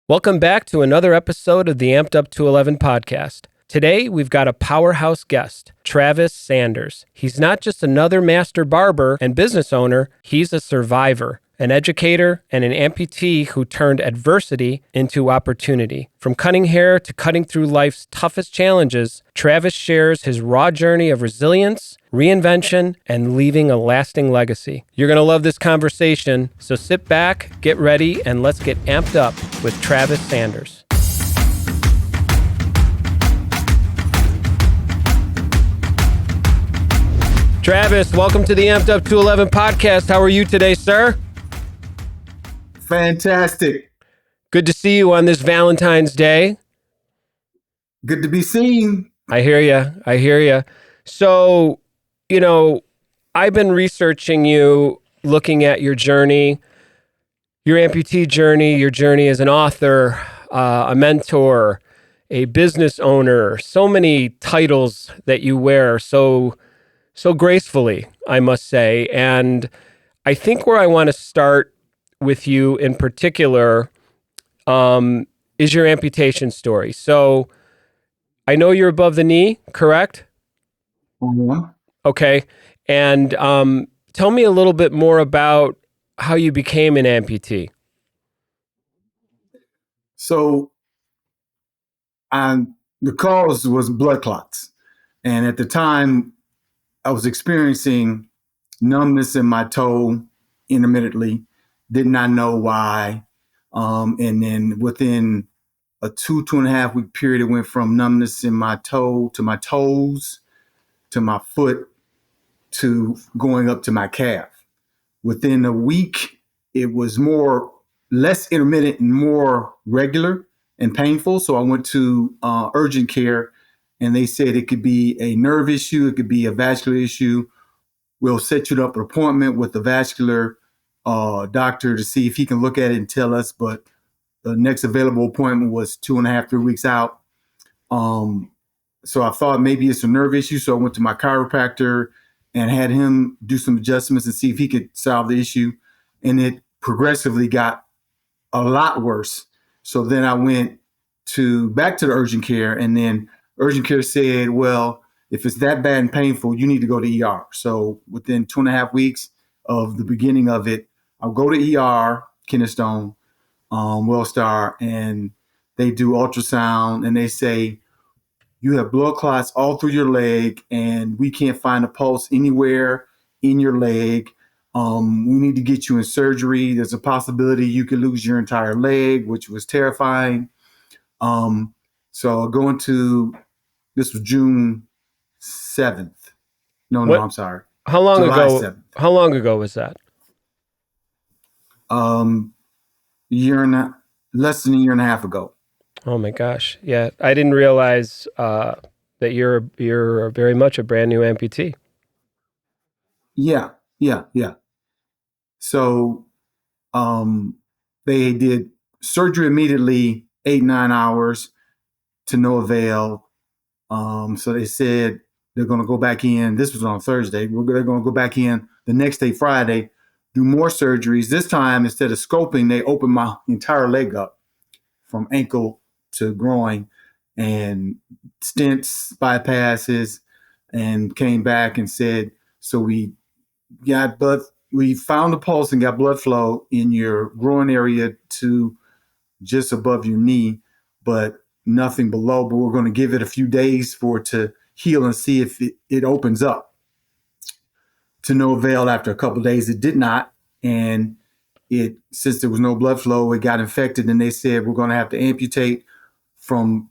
Welcome back to another episode of the AMP'D UP211 Podcast. Today, we've got a powerhouse guest, Travis Sanders. He's not just another master barber and business owner, he's a survivor, an educator, and an amputee who turned adversity into opportunity. From cutting hair to cutting through life's toughest challenges, Travis shares his raw journey of resilience, reinvention, and leaving a lasting legacy. You're going to love this conversation, so sit back, get ready, and let's get amped up with Travis Sanders. Travis, welcome to the AMP'D UP211 Podcast. How are you today, sir? Fantastic. Good to see you on this Valentine's Day. Good to be seen. I hear you. So, I've been researching you, looking at your journey, your amputee journey, your journey as an author, a mentor, a business owner, so many titles that you wear so gracefully, I must say. And I think where I want to start with you in particular is your amputation story. So I know you're above the knee, correct? Mm-hmm. Okay. And tell me a little bit more about how you became an amputee. So the cause was blood clots. And at the time, I was experiencing numbness in my toe intermittently, did not know why. And then within a 2.5 week period, it went from numbness in my toe to my toes, to my foot, to going up to my calf. Within a week, it was less intermittent and more regular and painful. So I went to urgent care, and they said it could be a nerve issue, it could be a vascular issue. We'll set you up an appointment with the vascular doctor to see if he can look at it and tell us. But the next available appointment was 2.5, 3 weeks out. So I thought maybe it's a nerve issue. So I went to my chiropractor and had him do some adjustments and see if he could solve the issue. And it progressively got a lot worse. So then I went back to the urgent care, and then urgent care said, well, if it's that bad and painful, you need to go to ER. So within 2.5 weeks of the beginning of it, I'll go to ER, Kennestone, Wellstar, and they do ultrasound, and they say, you have blood clots all through your leg, and we can't find a pulse anywhere in your leg. We need to get you in surgery. There's a possibility you could lose your entire leg, which was terrifying. So going to, this was June 7th. No, I'm sorry. How long July ago? 7th. How long ago was that? Less than a year and a half ago. Oh my gosh. Yeah. I didn't realize that you're very much a brand new amputee. Yeah. So they did surgery immediately, 8-9 hours to no avail. So they said they're going to go back in. This was on Thursday. They're going to go back in the next day, Friday, do more surgeries. This time, instead of scoping, they opened my entire leg up from ankle to groin, and stents, bypasses, and came back and said, so we found a pulse and got blood flow in your groin area to just above your knee, but nothing below. But we're going to give it a few days for it to heal and see if it opens up. To no avail. After a couple of days, it did not. And since there was no blood flow, it got infected, and they said we're going to have to amputate from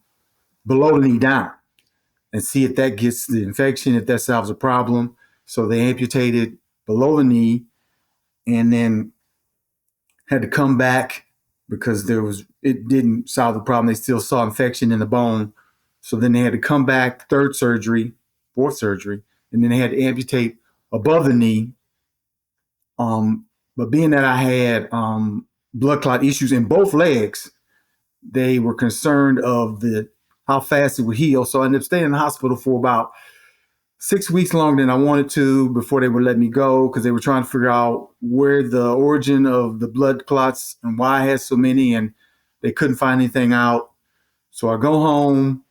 below the knee down and see if that gets the infection, if that solves a problem. So they amputated below the knee, and then had to come back because it didn't solve the problem. They still saw infection in the bone. So then they had to come back, fourth surgery, and then they had to amputate above the knee. But being that I had blood clot issues in both legs, they were concerned of how fast it would heal. So I ended up staying in the hospital for about 6 weeks longer than I wanted to before they would let me go, because they were trying to figure out where the origin of the blood clots and why I had so many. And They couldn't find anything out. So I go home.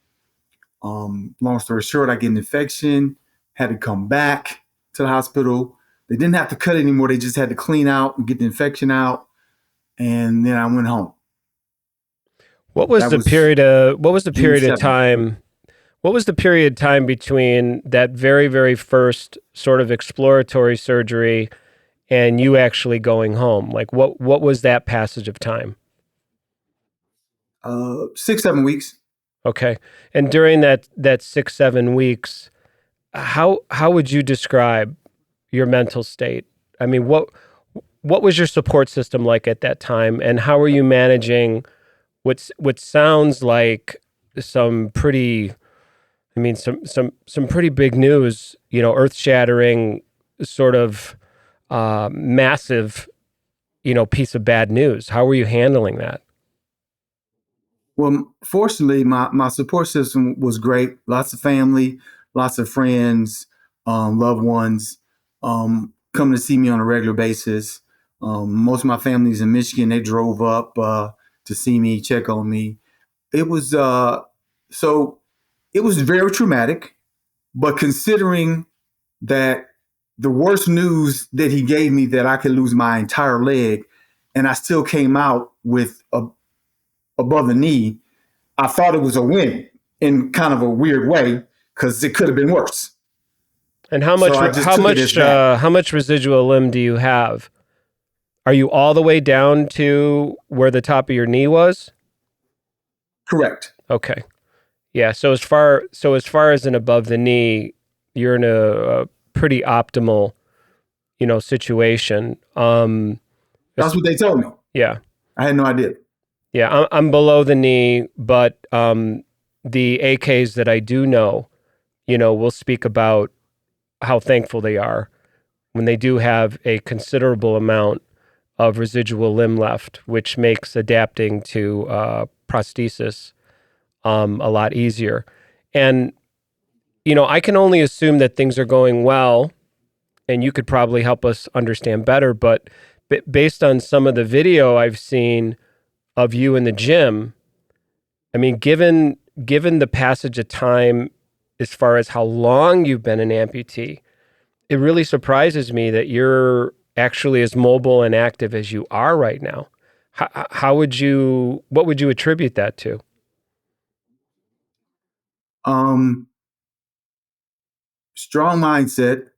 Long story short, I get an infection, had to come back to the hospital. They didn't have to cut anymore. They just had to clean out and get the infection out. And then I went home. What was the period of time? What was the period of time between that very, very first sort of exploratory surgery and you actually going home? Like what was that passage of time? 6-7 weeks. Okay. And during that 6-7 weeks, how would you describe your mental state? I mean, what was your support system like at that time, and how were you managing what sounds like some pretty big news, earth-shattering sort of massive, piece of bad news? How were you handling that? Well, fortunately, my support system was great. Lots of family, lots of friends, loved ones coming to see me on a regular basis. Most of my family's in Michigan. They drove up to see me, check on me. It was it was very traumatic, but considering that the worst news that he gave me, that I could lose my entire leg, and I still came out with above the knee, I thought it was a win in kind of a weird way, because it could have been worse. And how much residual limb do you have? Are you all the way down to where the top of your knee was? Correct. Okay. Yeah. So as far as an above the knee, you're in a pretty optimal, situation. That's what they told me. Yeah. I had no idea. Yeah. I'm below the knee, but the AKs that I do know, will speak about how thankful they are when they do have a considerable amount of residual limb left, which makes adapting to prosthesis a lot easier. And, I can only assume that things are going well, and you could probably help us understand better, but based on some of the video I've seen of you in the gym, I mean, given the passage of time as far as how long you've been an amputee, it really surprises me that you're actually as mobile and active as you are right now. What would you attribute that to? Strong mindset,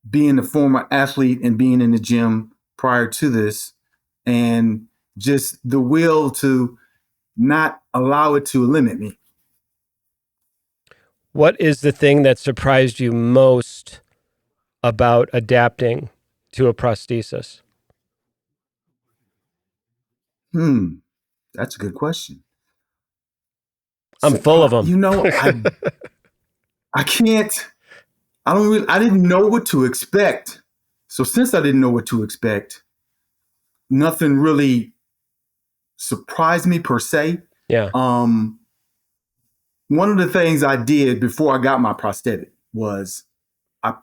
being a former athlete and being in the gym prior to this, and just the will to not allow it to limit me. What is the thing that surprised you most about adapting to a prosthesis? That's a good question. I'm full of them. I didn't know what to expect. So since I didn't know what to expect, nothing really surprised me per se. Yeah. One of the things I did before I got my prosthetic was I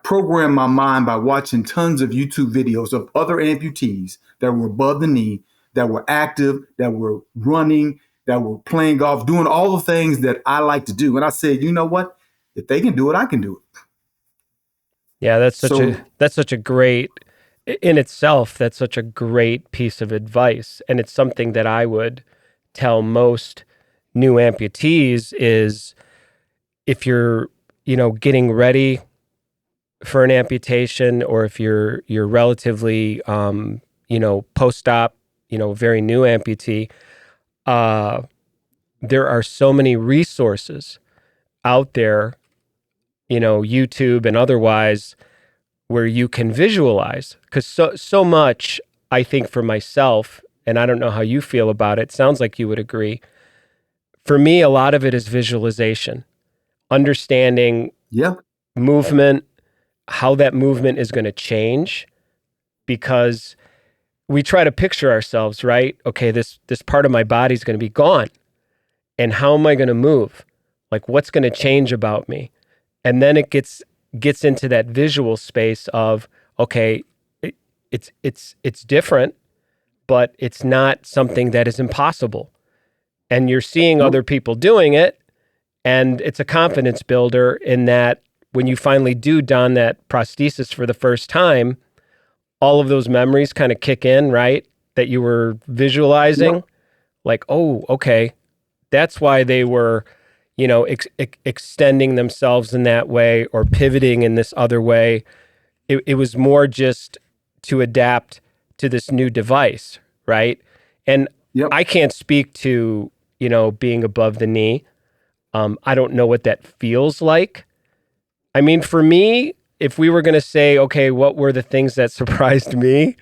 programmed my mind by watching tons of YouTube videos of other amputees that were above the knee, that were active, that were running, that were playing golf, doing all the things that I like to do. And I said, you know what? If they can do it, I can do it. Yeah, that's such a great piece of advice. And it's something that I would tell most new amputees is, if you're, getting ready for an amputation, or if you're relatively, post-op, very new amputee, there are so many resources out there, YouTube and otherwise, where you can visualize. Because so much, I think, for myself, and I don't know how you feel about it, sounds like you would agree. For me, a lot of it is visualization, understanding movement, how that movement is going to change, because we try to picture ourselves, right? Okay, this part of my body is going to be gone. And how am I going to move? Like, what's going to change about me? And then it gets into that visual space of, okay, it's different, but it's not something that is impossible. And you're seeing Nope. other people doing it, and it's a confidence builder in that when you finally do don that prosthesis for the first time, all of those memories kind of kick in, right? That you were visualizing. Yep. Like, oh, okay, that's why they were, extending themselves in that way or pivoting in this other way. It was more just to adapt to this new device, right? And Yep. I can't speak to, being above the knee. I don't know what that feels like. I mean, for me, if we were going to say, okay, what were the things that surprised me?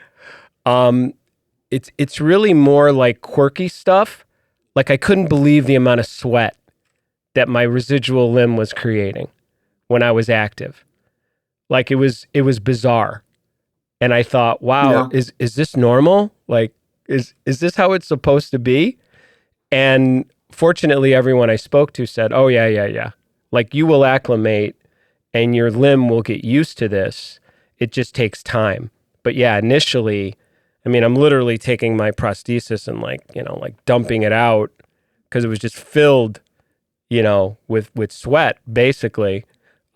It's really more like quirky stuff. Like I couldn't believe the amount of sweat that my residual limb was creating when I was active. Like it was bizarre. And I thought, wow, Yeah. is this normal? Like, is this how it's supposed to be? And fortunately, everyone I spoke to said, oh, yeah. Like you will acclimate and your limb will get used to this. It just takes time. But yeah, initially, I mean, I'm literally taking my prosthesis and like dumping it out because it was just filled, with sweat, basically.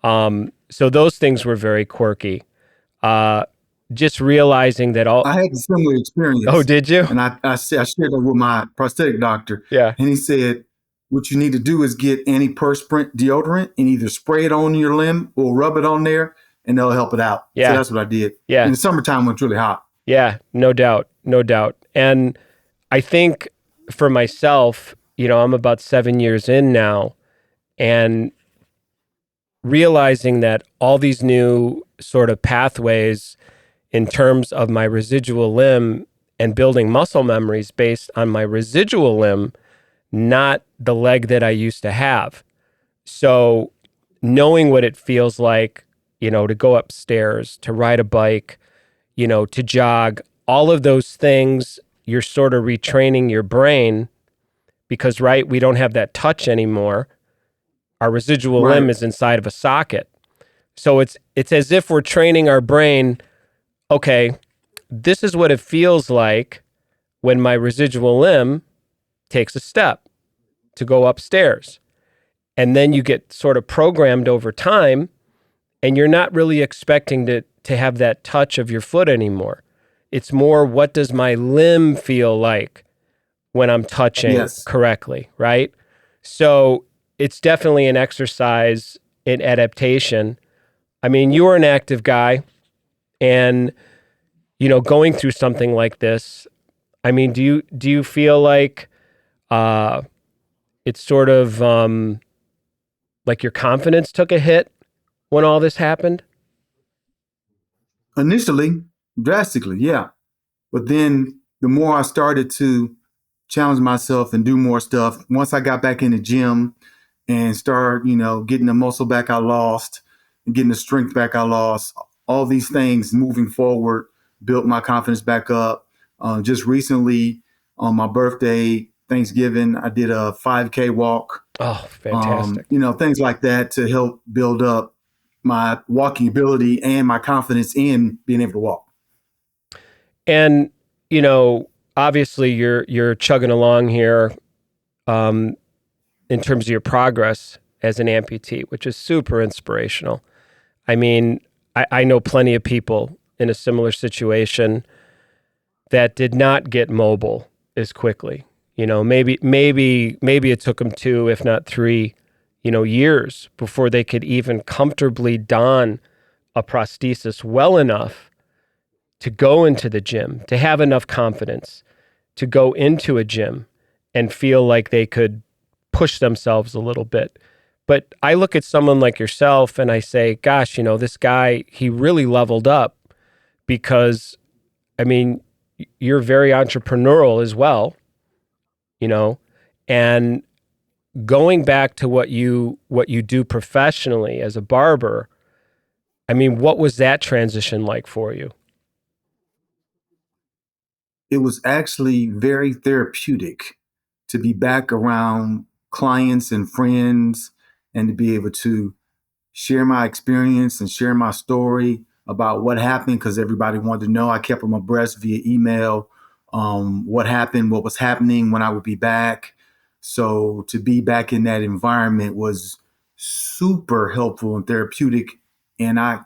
So those things were very quirky. Just realizing that all. I had a similar experience. Oh, did you? And I shared that with my prosthetic doctor. Yeah. And he said, what you need to do is get antiperspirant deodorant and either spray it on your limb or rub it on there, and they'll help it out. Yeah. So that's what I did. Yeah. In the summertime when it's really hot. Yeah, no doubt. And I think for myself, I'm about 7 years in now, and realizing that all these new sort of pathways in terms of my residual limb and building muscle memories based on my residual limb, not the leg that I used to have. So knowing what it feels like, to go upstairs, to ride a bike, to jog, all of those things, you're sort of retraining your brain because, right, we don't have that touch anymore. Our residual Right. limb is inside of a socket. So it's as if we're training our brain, okay, this is what it feels like when my residual limb takes a step to go upstairs. And then you get sort of programmed over time, and you're not really expecting to have that touch of your foot anymore. It's more, what does my limb feel like when I'm touching Yes. correctly, right? So it's definitely an exercise in adaptation. I mean, you were an active guy, and going through something like this, I mean, do you feel like it's sort of like your confidence took a hit when all this happened? Initially, drastically, yeah. But then the more I started to challenge myself and do more stuff, once I got back in the gym and started, getting the muscle back I lost and getting the strength back I lost, all these things moving forward built my confidence back up. Just recently, on my birthday, Thanksgiving, I did a 5K walk. Oh, fantastic. Things like that to help build up my walking ability and my confidence in being able to walk. And, obviously you're chugging along here in terms of your progress as an amputee, which is super inspirational. I mean, I know plenty of people in a similar situation that did not get mobile as quickly. Maybe it took them 2, if not 3, years before they could even comfortably don a prosthesis well enough to go into the gym, to have enough confidence to go into a gym and feel like they could push themselves a little bit. But I look at someone like yourself and I say, gosh, this guy, he really leveled up because, I mean, you're very entrepreneurial as well, and going back to what you do professionally as a barber, I mean, what was that transition like for you? It was actually very therapeutic to be back around clients and friends and to be able to share my experience and share my story about what happened, because everybody wanted to know. I kept them abreast via email. what happened, what was happening, when I would be back. So to be back in that environment was super helpful and therapeutic. And I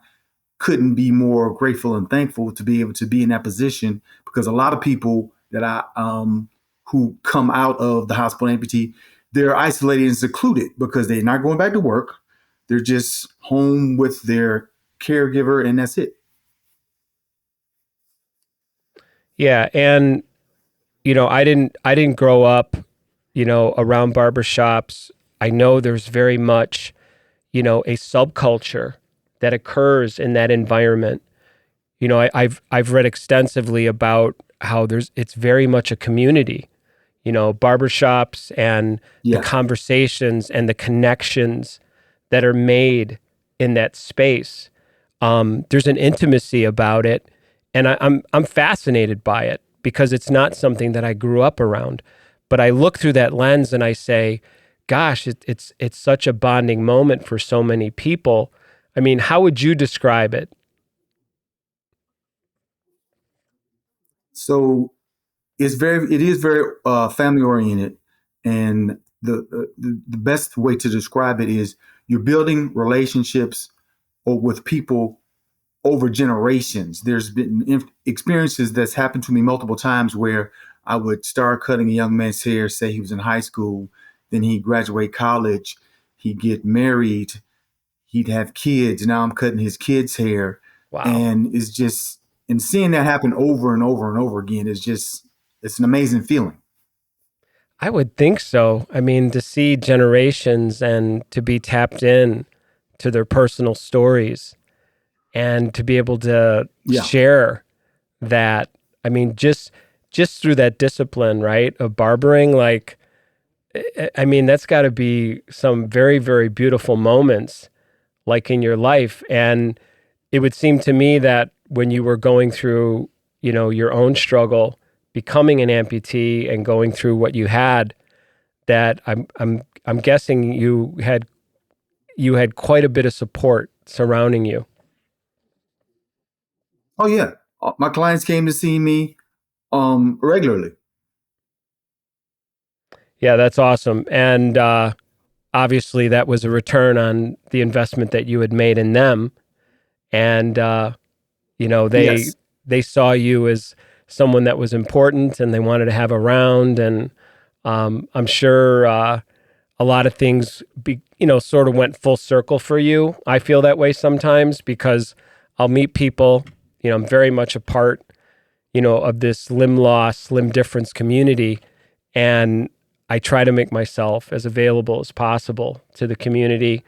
couldn't be more grateful and thankful to be able to be in that position, because a lot of people that who come out of the hospital amputee, they're isolated and secluded because they're not going back to work. They're just home with their caregiver, and that's it. Yeah, and I didn't grow up, around barbershops. I know there's very much, a subculture that occurs in that environment. I've read extensively about how it's very much a community, barbershops, and the Yes. conversations and the connections that are made in that space. There's an intimacy about it, and I'm fascinated by it because it's not something that I grew up around. But I look through that lens and I say, gosh, it's such a bonding moment for so many people. I mean, how would you describe it? So it is very family oriented, and the best way to describe it is you're building relationships with people over generations. There's been experiences that's happened to me multiple times where I would start cutting a young man's hair, say he was in high school, then he'd graduate college, he'd get married, he'd have kids. Now I'm cutting his kids' hair, Wow. and it's just, and seeing that happen over and over and over again is just, it's an amazing feeling. I would think so. I mean, to see generations and to be tapped in to their personal stories and to be able to Yeah. share that. I mean, just through that discipline, right, of barbering, like, I mean, that's got to be some very, very beautiful moments, like in your life. And it would seem to me that when you were going through, your own struggle, becoming an amputee and going through what you had, that I'm guessing you had quite a bit of support surrounding you. Oh yeah. My clients came to see me regularly. Yeah, that's awesome. And obviously, that was a return on the investment that you had made in them. And they Yes. they saw you as someone that was important, and they wanted to have around. And I'm sure a lot of things, sort of went full circle for you. I feel that way sometimes because I'll meet people. I'm very much a part, of this limb loss, limb difference community, and I try to make myself as available as possible to the community.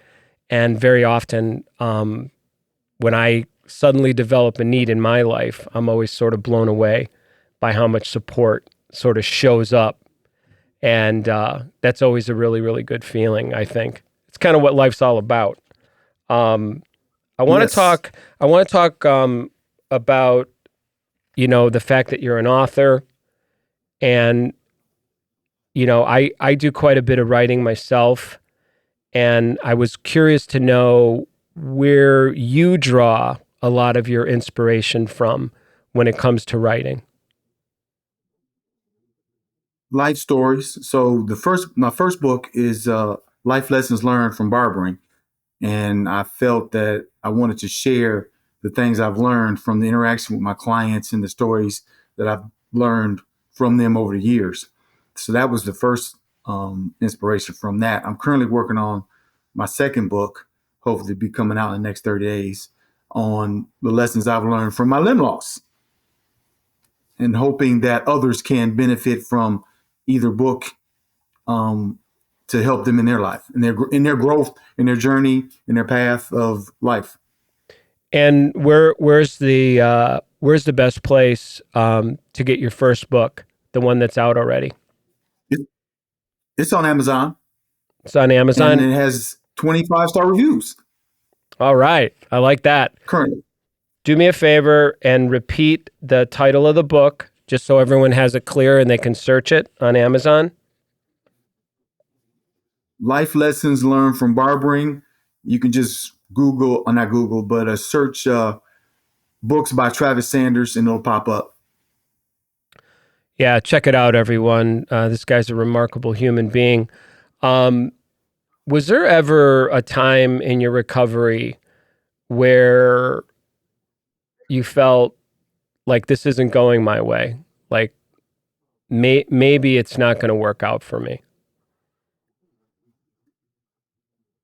And very often, when I suddenly develop a need in my life, I'm always sort of blown away by how much support sort of shows up. And that's always a really, really good feeling, I think. It's kind of what life's all about. Um, I want to Yes. talk. I want to talk about the fact that you're an author, and I do quite a bit of writing myself, and I was curious to know where you draw a lot of your inspiration from when it comes to writing. Life stories. So my first book is Life Lessons Learned from Barbering, and I felt that I wanted to share the things I've learned from the interaction with my clients and the stories that I've learned from them over the years. So that was the first inspiration from that. I'm currently working on my second book, hopefully be coming out in the next 30 days, on the lessons I've learned from my limb loss, and hoping that others can benefit from either book, um, to help them in their life, in their growth, in their journey, in their path of life. And where's the best place to get your first book, the one that's out already? It, it's on Amazon, It's on and Amazon. it has 25-star reviews All right, I like that. currently. Do me a favor and repeat the title of the book, just so everyone has it clear and they can search it on Amazon. Life lessons learned from barbering. You can just Google, or not Google, but search books by Travis Sanders, and it'll pop up. Yeah, check it out, everyone. This guy's a remarkable human being. Um, was there ever a time in your recovery where you felt like this isn't going my way? Like maybe it's not going to work out for me?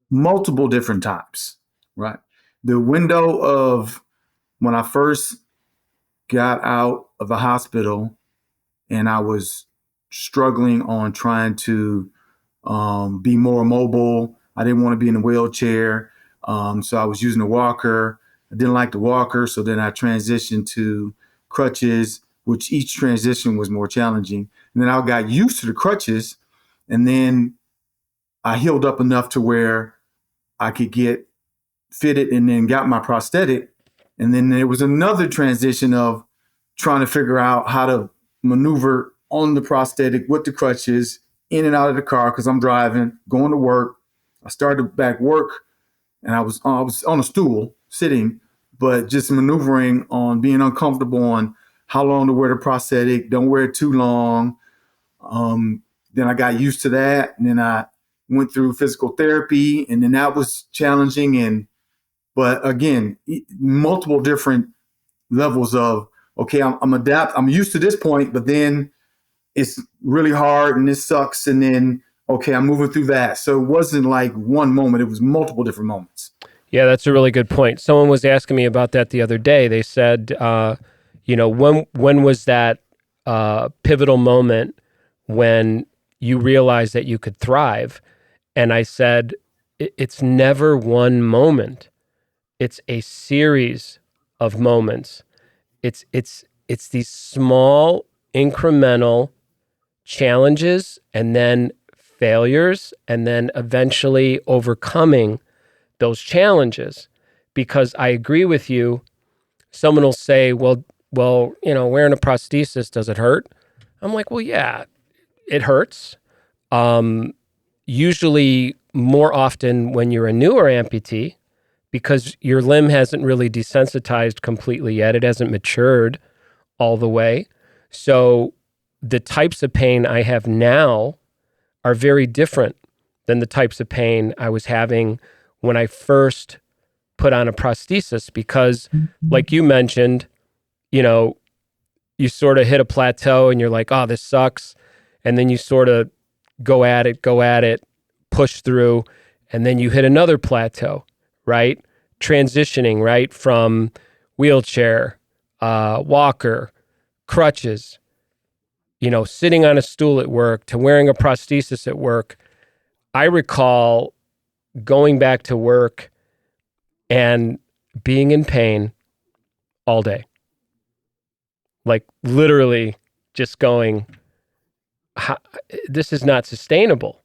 Multiple different times, right? The window of when I first got out of the hospital and I was struggling on trying to be more mobile. I didn't want to be in a wheelchair. So I was using a walker. I didn't like the walker. So then I transitioned to crutches, which each transition was more challenging. And then I got used to the crutches. And then I healed up enough to where I could get fitted and then got my prosthetic. And then there was another transition of trying to figure out how to maneuver on the prosthetic with the crutches in and out of the car because I'm driving, going to work. I started back work and I was on a stool sitting, but just maneuvering on being uncomfortable on how long to wear the prosthetic, don't wear it too long. Then I got used to that. And then I went through physical therapy and then that was challenging. But again, multiple different levels of, okay, I'm used to this point, but then it's really hard and this sucks. And then, okay, I'm moving through that. So it wasn't like one moment, it was multiple different moments. Yeah, that's a really good point. Someone was asking me about that the other day. They said, when was that pivotal moment when you realized that you could thrive? And I said, it's never one moment. It's a series of moments. It's these small incremental challenges and then failures and then eventually overcoming those challenges. Because I agree with you. Someone will say, well, wearing a prosthesis, does it hurt? I'm like, well, yeah, it hurts. Usually more often when you're a newer amputee, because your limb hasn't really desensitized completely yet. It hasn't matured all the way. So the types of pain I have now are very different than the types of pain I was having when I first put on a prosthesis because, like you mentioned, you sort of hit a plateau and you're like, oh, this sucks. And then you sort of go at it, push through, and then you hit another plateau, right? Transitioning, right, from wheelchair, walker, crutches, sitting on a stool at work to wearing a prosthesis at work. I recall going back to work and being in pain all day. Like literally just going, this is not sustainable.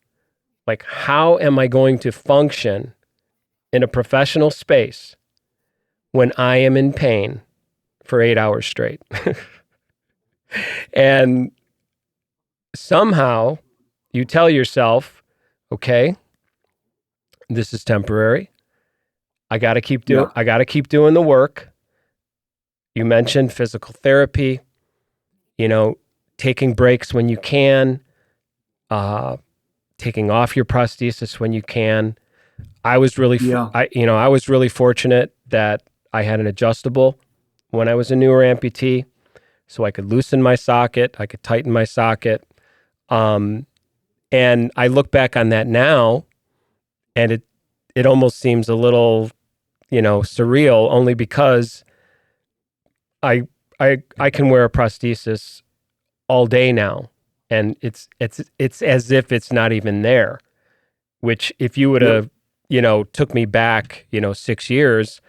Like, how am I going to function in a professional space when I am in pain for 8 hours straight? And somehow you tell yourself, okay, this is temporary. I got to keep doing the work. You mentioned physical therapy, taking breaks when you can, taking off your prosthesis when you can. I was really, I was really fortunate that I had an adjustable when I was a newer amputee, so I could loosen my socket, I could tighten my socket. And I look back on that now, and it almost seems a little, surreal, only because I can wear a prosthesis all day now, and it's as if it's not even there. Which, if you would have, took me back, 6 years,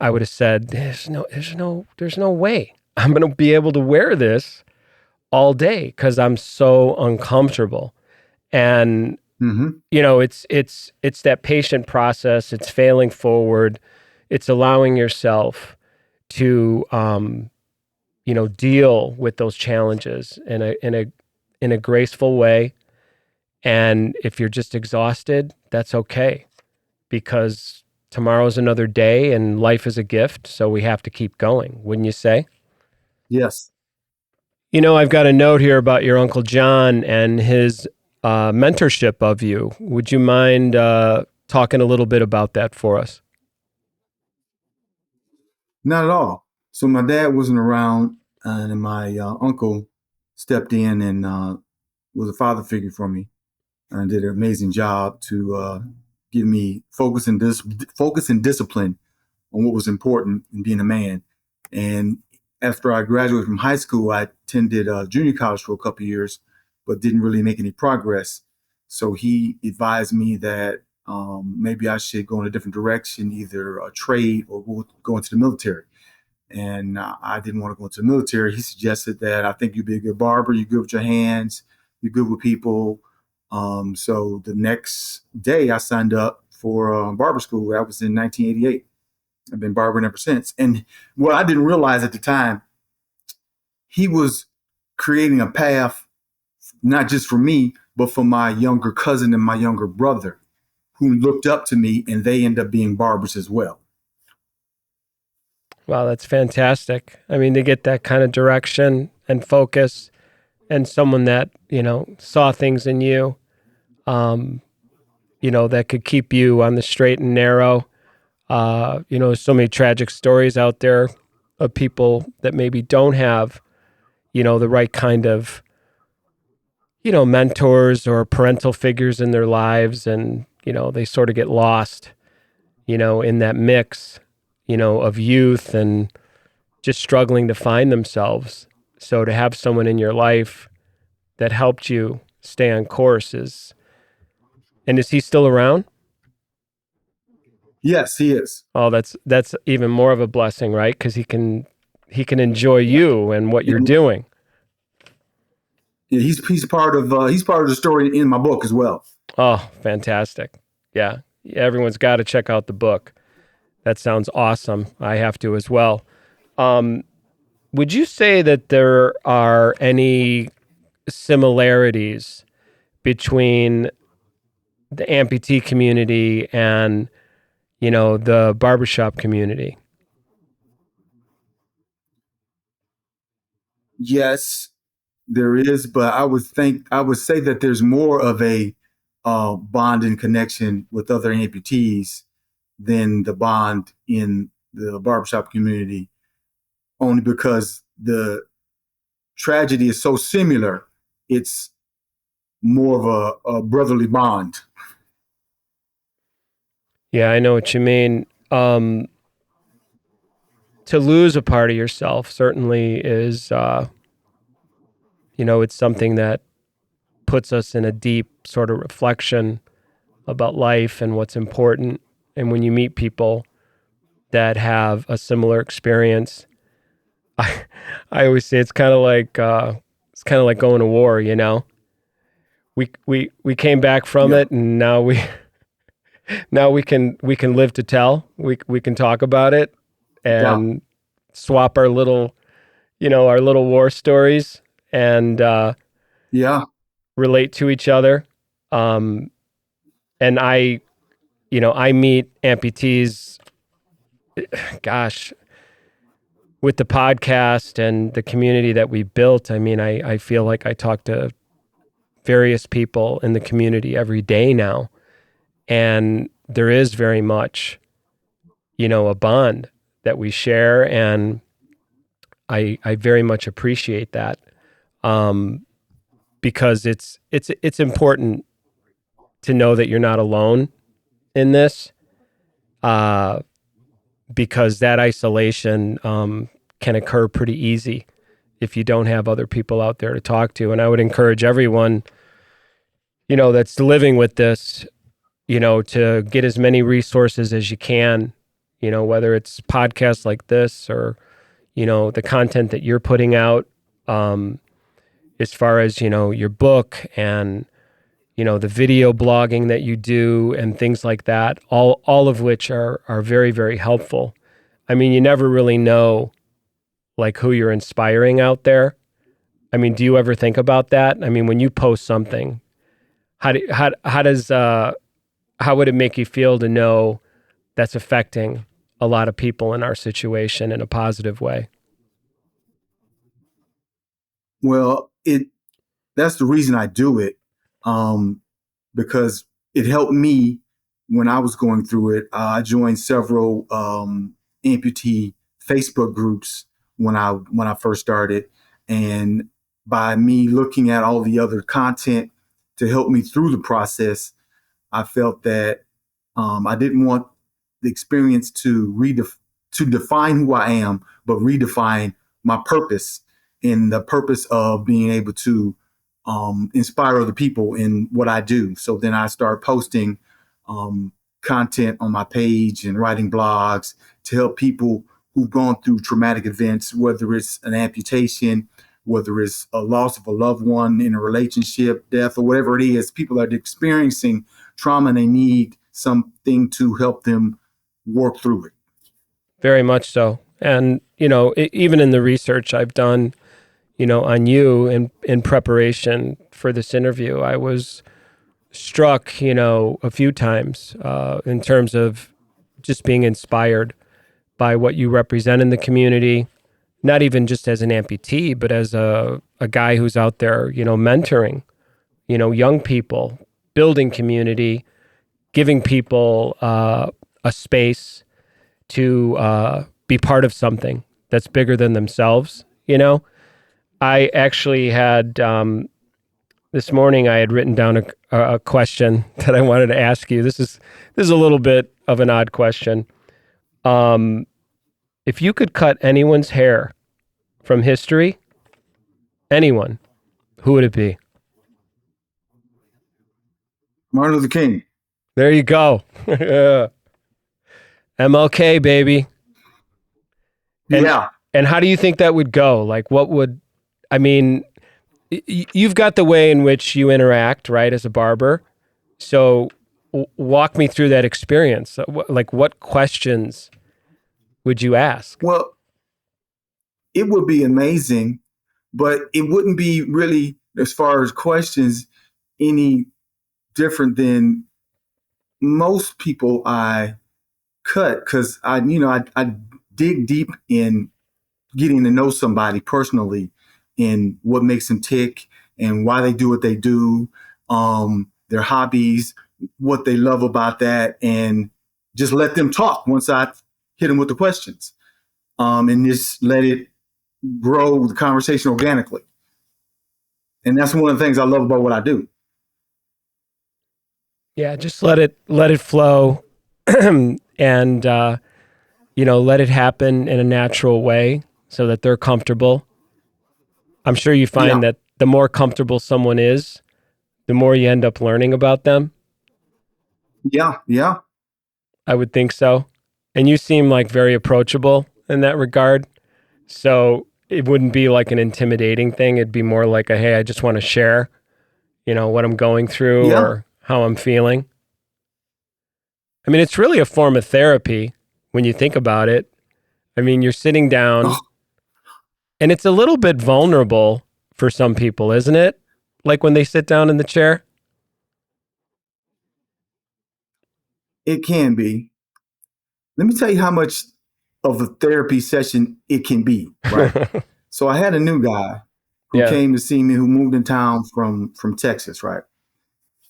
I would have said, there's no way I'm going to be able to wear this all day because I'm so uncomfortable. And it's that patient process. It's failing forward. It's allowing yourself to deal with those challenges in a graceful way. And if you're just exhausted, that's okay, because tomorrow's another day and life is a gift. So we have to keep going, wouldn't you say? Yes. I've got a note here about your Uncle John and his mentorship of you. Would you mind talking a little bit about that for us? Not at all. So my dad wasn't around, and my uncle stepped in and was a father figure for me, and did an amazing job to give me focus and discipline on what was important in being a man. And after I graduated from high school, I attended junior college for a couple of years, but didn't really make any progress. So he advised me that maybe I should go in a different direction, either a trade or go into the military. And I didn't want to go into the military. He suggested that I think you'd be a good barber. You're good with your hands. You're good with people. So the next day, I signed up for barber school. That was in 1988. I've been barbering ever since. And what I didn't realize at the time, he was creating a path, not just for me, but for my younger cousin and my younger brother, who looked up to me, and they end up being barbers as well. Wow, that's fantastic. I mean, to get that kind of direction and focus, and someone that, saw things in you, that could keep you on the straight and narrow. So many tragic stories out there of people that maybe don't have, the right kind of, mentors or parental figures in their lives. And, they sort of get lost, in that mix, of youth and just struggling to find themselves. So to have someone in your life that helped you stay on course is he still around? Yes, he is. Oh, that's even more of a blessing, right? Because he can enjoy you and what you're doing. Yeah, he's part of the story in my book as well. Oh, fantastic! Yeah, everyone's got to check out the book. That sounds awesome. I have to as well. Would you say that there are any similarities between the amputee community and the barbershop community? Yes, there is, but I would say that there's more of a bond and connection with other amputees than the bond in the barbershop community, only because the tragedy is so similar. It's more of a brotherly bond. Yeah, I know what you mean. To lose a part of yourself certainly is, it's something that puts us in a deep sort of reflection about life and what's important. And when you meet people that have a similar experience, I, I always say it's kind of like going to war. We came back from Yeah. it, and now we can live to tell. We can talk about it Yeah. and swap our little war stories and Yeah. relate to each other. And I meet amputees, gosh, with the podcast and the community that we built. I mean, I feel like I talk to various people in the community every day now. And there is very much, a bond that we share. And I very much appreciate that. Because it's important to know that you're not alone in this, because that isolation can occur pretty easy if you don't have other people out there to talk to. And I would encourage everyone, that's living with this, to get as many resources as you can, whether it's podcasts like this or, the content that you're putting out, as far as, your book and, the video blogging that you do and things like that, all of which are very, very helpful. I mean, you never really know like who you're inspiring out there. I mean, do you ever think about that? I mean, when you post something, how would it make you feel to know that's affecting a lot of people in our situation in a positive way? Well, that's the reason I do it, because it helped me when I was going through it. I joined several amputee Facebook groups when I first started, and by me looking at all the other content to help me through the process, I felt that I didn't want the experience to define who I am, but redefine my purpose, in the purpose of being able to inspire other people in what I do. So then I start posting content on my page and writing blogs to help people who've gone through traumatic events, whether it's an amputation, whether it's a loss of a loved one in a relationship, death, or whatever it is. People are experiencing trauma and they need something to help them work through it. Very much so. And, even in the research I've done, on you in preparation for this interview, I was struck, a few times in terms of just being inspired by what you represent in the community, not even just as an amputee, but as a guy who's out there, mentoring, young people, building community, giving people a space to be part of something that's bigger than themselves. I actually had, this morning I had written down a question that I wanted to ask you. This is a little bit of an odd question. If you could cut anyone's hair from history, anyone, who would it be? Martin Luther King. There you go. MLK, baby. And how do you think that would go? Like, you've got the way in which you interact, right, as a barber. So walk me through that experience. Like, what questions would you ask? Well, it would be amazing, but it wouldn't be really, as far as questions, any different than most people I cut, because I dig deep in getting to know somebody personally and what makes them tick and why they do what they do, their hobbies, what they love about that, and just let them talk once I hit them with the questions, and just let it grow the conversation organically. And that's one of the things I love about what I do. Yeah, just let it flow, and let it happen in a natural way so that they're comfortable. I'm sure you find that the more comfortable someone is, the more you end up learning about them. Yeah. I would think so. And you seem like very approachable in that regard. So it wouldn't be like an intimidating thing. It'd be more like hey, I just want to share, what I'm going through or how I'm feeling. I mean, it's really a form of therapy when you think about it. I mean, you're sitting down and it's a little bit vulnerable for some people, isn't it? Like when they sit down in the chair. It can be. Let me tell you how much of a therapy session it can be, right? So I had a new guy who came to see me, who moved in town from Texas, right?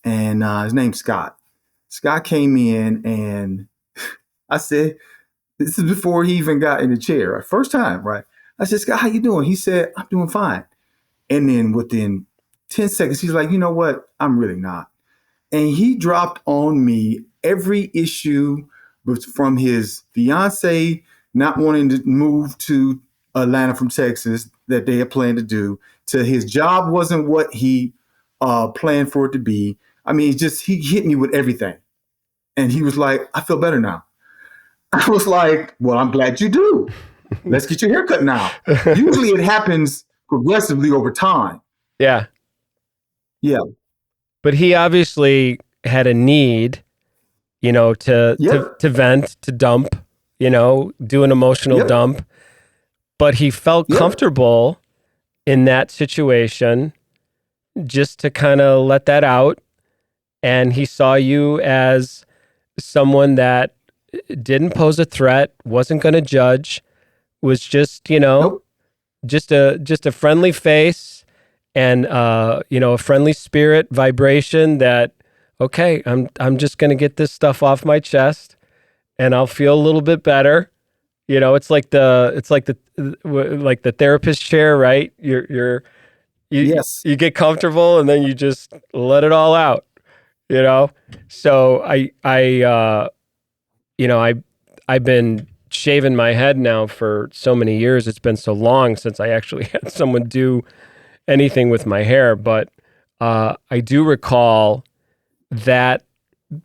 And his name's Scott. Scott came in and I said, this is before he even got in the chair, right? First time, right? I said, Scott, how you doing? He said, I'm doing fine. And then within 10 seconds, he's like, you know what? I'm really not. And he dropped on me every issue from his fiance not wanting to move to Atlanta from Texas that they had planned to do, to his job wasn't what he planned for it to be. I mean, he hit me with everything. And he was like, I feel better now. I was like, well, I'm glad you do. Let's get your haircut now. Usually it happens progressively over time. Yeah. Yeah. But he obviously had a need, to vent, to dump, do an emotional dump. But he felt comfortable in that situation just to kind of let that out. And he saw you as someone that didn't pose a threat, wasn't going to judge, was just, Nope. just a friendly face and a friendly spirit vibration that, okay, I'm just going to get this stuff off my chest and I'll feel a little bit better. It's like the therapist chair, right? You Yes. you get comfortable and then you just let it all out, you know? So I've been shaving my head now for so many years. It's been so long since I actually had someone do anything with my hair, but I do recall that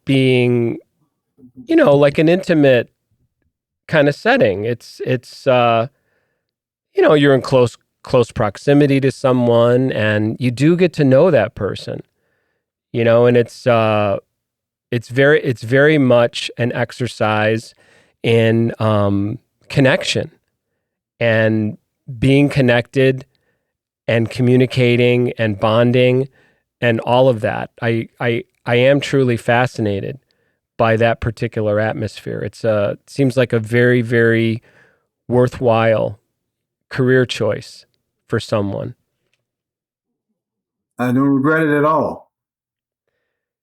being, like an intimate kind of setting. It's you're in close proximity to someone and you do get to know that person, and it's very much an exercise in connection and being connected and communicating and bonding and all of that. I am truly fascinated by that particular atmosphere. It seems like a very, very worthwhile career choice for someone. I don't regret it at all.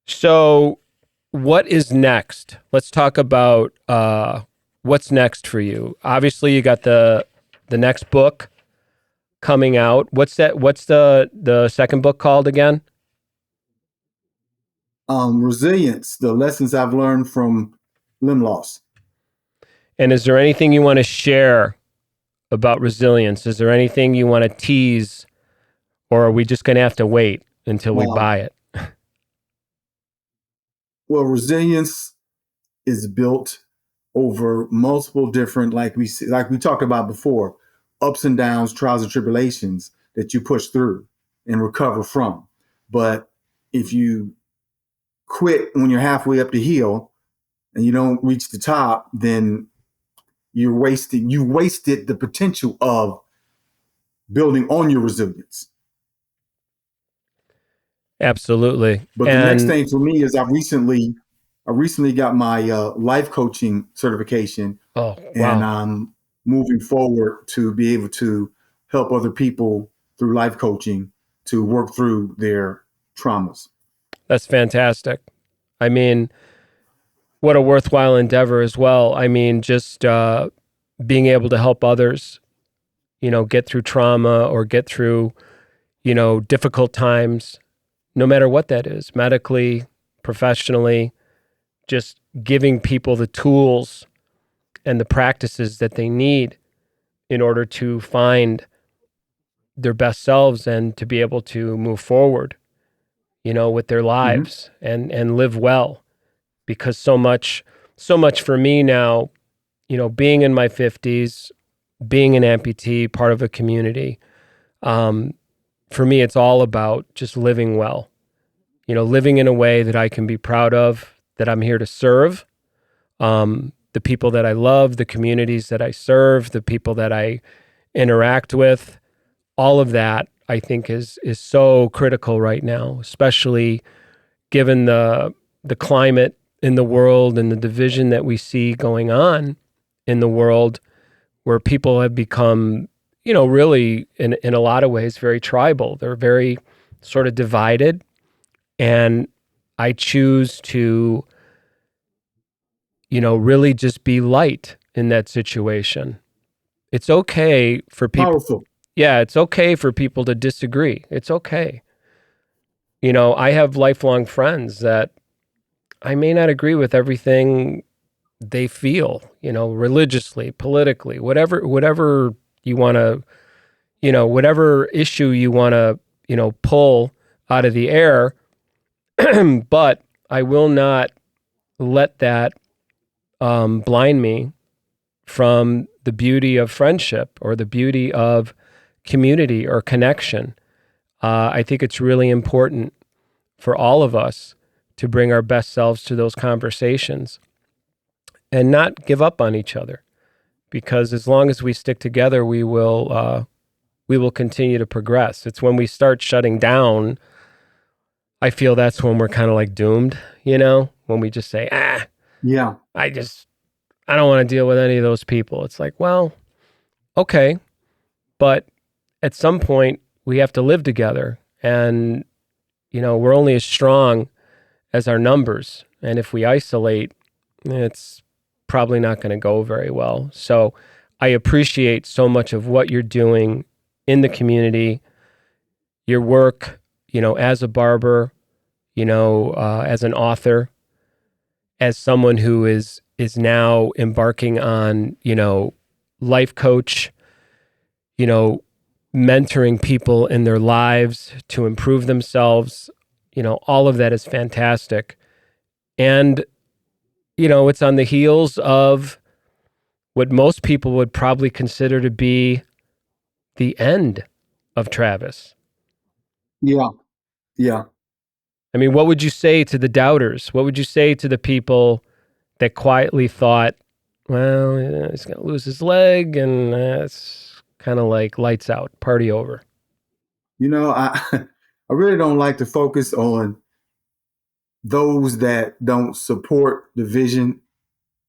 So what is next? Let's talk about what's next for you. Obviously, you got the next book coming out. What's the second book called again? Resilience, the lessons I've learned from limb loss. And is there anything you want to share about resilience? Is there anything you want to tease, or are we just going to have to wait until we buy it? Well, resilience is built over multiple different, like we talked about before, ups and downs, trials and tribulations that you push through and recover from. But if you quit when you're halfway up the hill and you don't reach the top, then you wasted the potential of building on your resilience. Absolutely. But the next thing for me is I recently got my life coaching certification. Oh, wow. And I'm moving forward to be able to help other people through life coaching to work through their traumas. That's fantastic. I mean, what a worthwhile endeavor as well. I mean, just being able to help others, get through trauma or get through, difficult times, no matter what that is, medically, professionally, just giving people the tools and the practices that they need in order to find their best selves and to be able to move forward, with their lives and live well. Because so much for me now, being in my 50s, being an amputee, part of a community, for me, it's all about just living well, living in a way that I can be proud of, that I'm here to serve the people that I love, the communities that I serve, the people that I interact with. All of that, I think, is so critical right now, especially given the climate in the world and the division that we see going on in the world, where people have become, really in a lot of ways very tribal. They're very sort of divided, and I choose to, really just be light in that situation. It's okay for people. Powerful. Yeah, it's okay for people to disagree. It's okay. I have lifelong friends that I may not agree with everything they feel, religiously, politically, whatever you want to, whatever issue you want to, pull out of the air. But I will not let that blind me from the beauty of friendship or the beauty of community or connection. I think it's really important for all of us to bring our best selves to those conversations and not give up on each other, because as long as we stick together, we will continue to progress. It's when we start shutting down, I feel that's when we're kind of like doomed, when we just say, yeah, I don't want to deal with any of those people. It's like, well, okay, but at some point we have to live together, and we're only as strong as our numbers. And if we isolate, it's probably not going to go very well. So I appreciate so much of what you're doing in the community, your work, as a barber, as an author, as someone who is now embarking on, life coach, mentoring people in their lives to improve themselves. All of that is fantastic. And, it's on the heels of what most people would probably consider to be the end of Travis. Yeah. Yeah. I mean, what would you say to the doubters? What would you say to the people that quietly thought, well, he's going to lose his leg and it's kind of like lights out, party over? I really don't like to focus on those that don't support the vision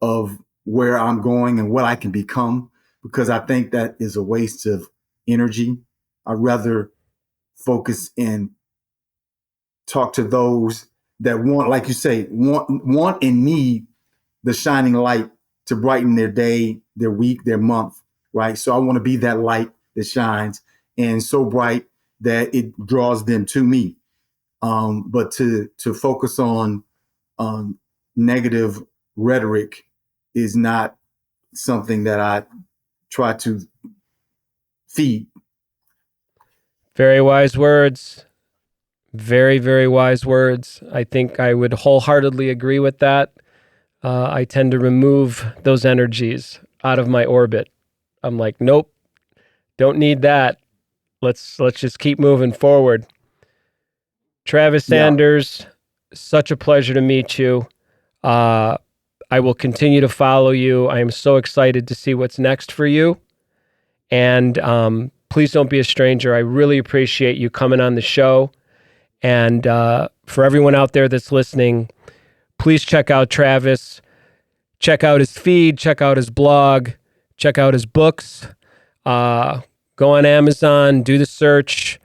of where I'm going and what I can become, because I think that is a waste of energy. I'd rather focus and talk to those that want, like you say, want and need the shining light to brighten their day, their week, their month, right? So I want to be that light that shines and so bright that it draws them to me. But to focus on negative rhetoric is not something that I try to feed. Very wise words. Very, very wise words. I think I would wholeheartedly agree with that. I tend to remove those energies out of my orbit. I'm like, nope, don't need that. Let's just keep moving forward. Travis Sanders, such a pleasure to meet you. I will continue to follow you. I am so excited to see what's next for you. And please don't be a stranger. I really appreciate you coming on the show. And for everyone out there that's listening, please check out Travis. Check out his feed. Check out his blog. Check out his books. Go on Amazon. Do the search.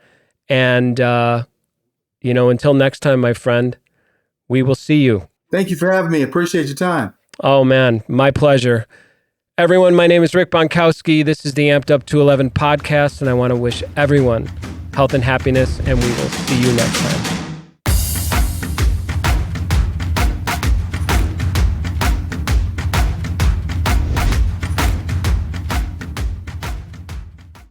And, until next time, my friend, we will see you. Thank you for having me. Appreciate your time. Oh, man. My pleasure. Everyone, my name is Rick Bonkowski. This is the AMP'D UP211 Podcast, and I want to wish everyone health and happiness, and we will see you next time.